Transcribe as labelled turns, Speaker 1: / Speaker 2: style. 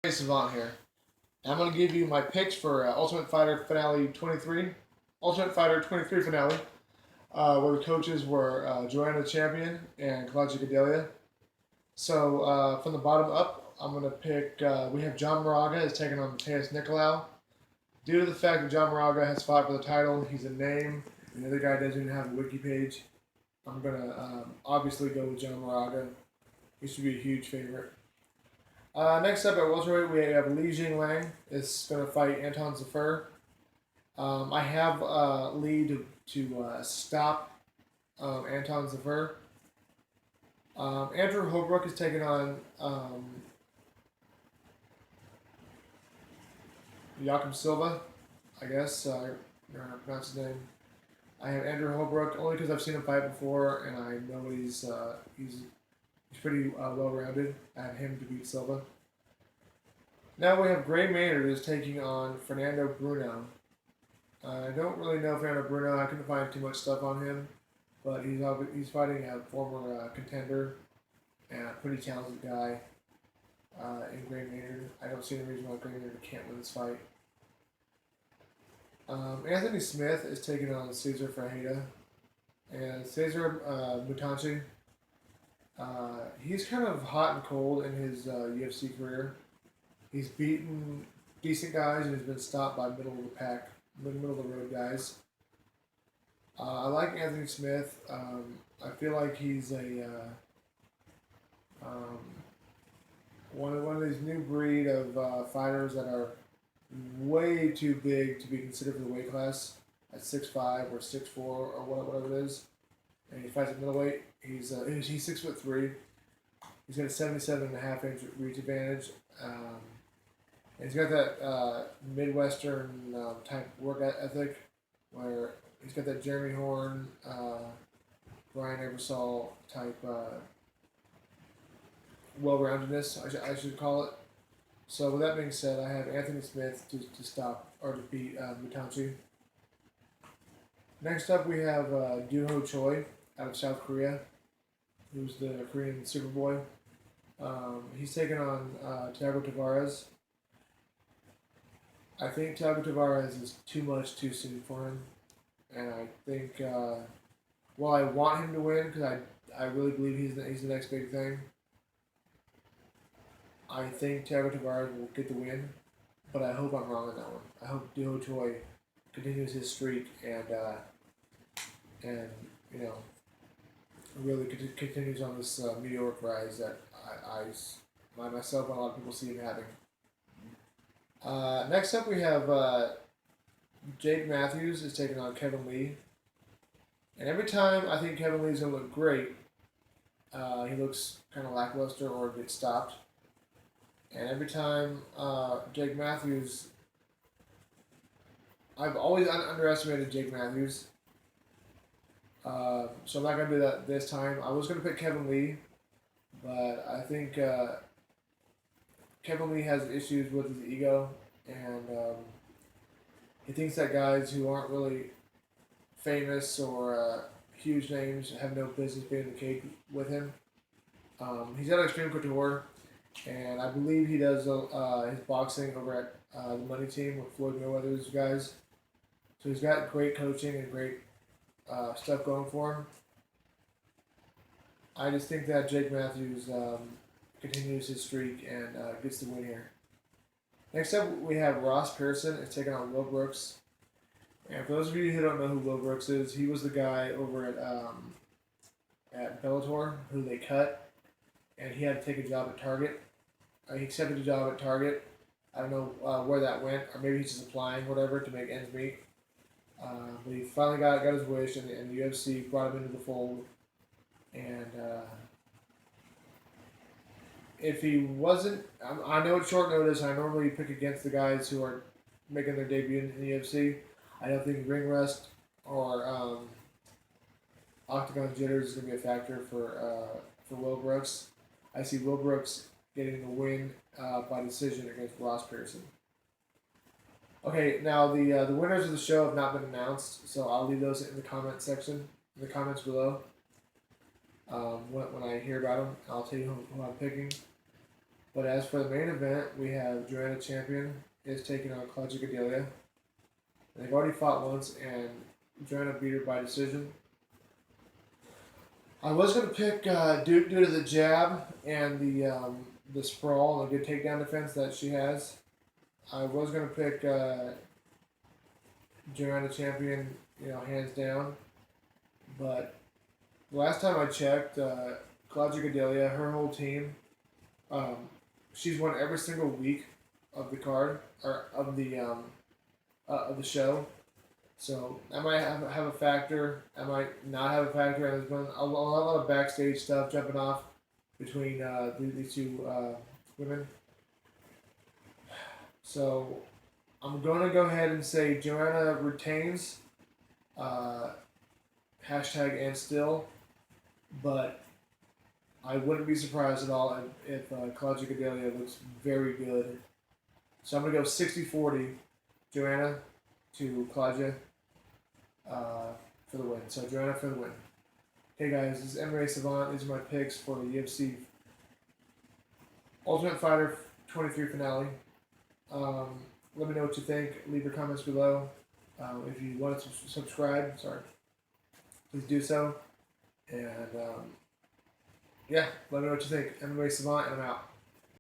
Speaker 1: Savant here. I'm going to give you my picks for Ultimate Fighter Finale 23. Ultimate Fighter 23 Finale, where the coaches were JOANNA the Champion and GADELHA. So from the bottom up, I'm going to pick, we have John Moraga is taking on Mateus Nicolau. Due to the fact that John Moraga has fought for the title, he's a name, and the other guy doesn't even have a wiki page. I'm going to obviously go with John Moraga. He should be a huge favorite. Next up at welterweight, we have Jingliang is going to fight Anton Zafir. I have Lee to stop Anton Zafir. Andrew Holbrook is taking on Joachim Silva, I guess. I don't know how to pronounce his name. I have Andrew Holbrook only because I've seen him fight before and I know he's pretty well-rounded. I have him to beat Silva. Now we have Gray Maynard who's taking on Fernando Bruno. I don't really know Fernando Bruno. I couldn't find too much stuff on him, but he's fighting a former contender and a pretty talented guy in Gray Maynard. I don't see any reason why Gray Maynard can't win this fight. Anthony Smith is taking on Cesar Ferreira, and Cesar Mutanchi. He's kind of hot and cold in his UFC career. He's beaten decent guys and has been stopped by middle of the pack, middle of the road guys. I like Anthony Smith. I feel like he's a one of these new breed of fighters that are way too big to be considered for the weight class at 6'5" or 6'4" or whatever it is. And he fights at middleweight. He's 6'3". He's got a 77.5-inch reach advantage. And he's got that Midwestern type work ethic where he's got that Jeremy Horn, Brian Ebersol type well-roundedness, I should call it. So with that being said, I have Anthony Smith to stop or to beat Mutanchi. Next up, we have Doo-Ho Choi out of South Korea, who's the Korean Superboy. He's taking on Thiago Tavares. I think Thiago Tavares is too much too soon for him, and I think while I want him to win because I really believe he's the next big thing. I think Thiago Tavares will get the win, but I hope I'm wrong on that one. I hope Doo-Ho Choi continues his streak and you know really continues on this meteoric rise that I myself and a lot of people see him having. Next up, we have Jake Matthews is taking on Kevin Lee. And every time I think Kevin Lee is going to look great, he looks kind of lackluster or gets stopped. And every time Jake Matthews, I've always underestimated Jake Matthews. So I'm not going to do that this time. I was going to pick Kevin Lee, but I think Kevin Lee has issues with his ego, and he thinks that guys who aren't really famous or huge names have no business being in the cage with him. He's at Extreme Couture, and I believe he does his boxing over at the Money Team with Floyd Mayweather's guys. So he's got great coaching and great stuff going for him. I just think that Jake Matthews continues his streak and gets the win here. Next up, we have Ross Pearson is taking on Will Brooks. And for those of you who don't know who Will Brooks is, he was the guy over at Bellator who they cut, and he had to take a job at Target. He accepted a job at Target. I don't know where that went, or maybe he's just applying, whatever, to make ends meet. But he finally got his wish, and the UFC brought him into the fold. And if he wasn't, I know it's short notice. I normally pick against the guys who are making their debut in the UFC. I don't think ring rust or octagon jitters is going to be a factor for Will Brooks. I see Will Brooks getting the win by decision against Ross Pearson. Okay, now the winners of the show have not been announced, so I'll leave those in the comment section, in the comments below. When I hear about them, I'll tell you who I'm picking. But as for the main event, we have Joanna Champion is taking on Claudia Gadelha. They've already fought once, and Joanna beat her by decision. I was going to pick due to the jab and the sprawl and the good takedown defense that she has. I was going to pick Joanna Champion, hands down. But the last time I checked, Claudia Gadelha, her whole team, she's won every single week of the card or of the show. So I might have a factor. I might not have a factor. There's been a lot of backstage stuff jumping off between these two women. So I'm going to go ahead and say Joanna retains. Hashtag and still. But I wouldn't be surprised at all if Claudia Gadelha looks very good. So I'm going to go 60-40 Joanna to Claudia for the win. So Joanna for the win. Hey guys, this is MMA Savant. These are my picks for the UFC Ultimate Fighter 23 finale. Let me know what you think. Leave your comments below. If you want to subscribe, please do so. And yeah, let me know what you think. MMA Savant, and I'm out.